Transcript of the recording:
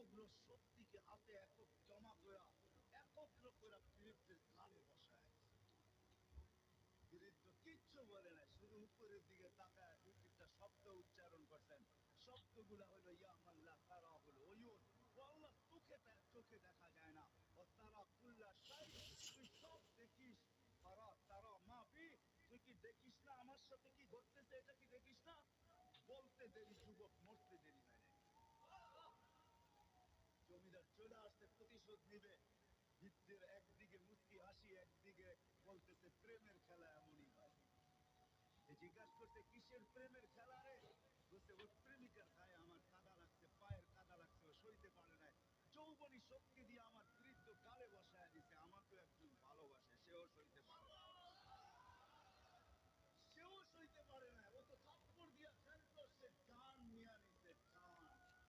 সমগ্র শক্তিকে হাতে জমা করা একত্র করে ফিলিপকে ধানে বসায়। ফিলিপ তো কিচ্ছু বলে না, শুধু উপরের দিকে তাকায় দু তিনটা শব্দ উচ্চারণ করছেন। শব্দগুলা হলো ইয়ামাল্লাহ তারা হলো ওয়ুন, আল্লাহ চোখে দেখা যায় না। ও তারা কুল্লা শাই, তুই সব দেখিস। তারা তারা মাফি, তুই কি দেখিস না আমার সাথে কি ঘটতেছে? এটা কি দেখিস না? বলতে দেরি যুবক, মরতে দেরি হয় না। জমিদার চলে আসতে প্রতিশোধ নিবে। ভিত্তির একদিকে মুচকি হাসি, একদিকে বলতেছে প্রেমের খেলা এমনই হয়। জিজ্ঞাসা করছে কিসের প্রেমের খেলা রে? বলছে ওর প্রেমিকার গায়ে আমার কাদা লাগছে, পায়ের কাদা লাগছে, ও সইতে পারে না। যৌবনী শক্তি দিয়ে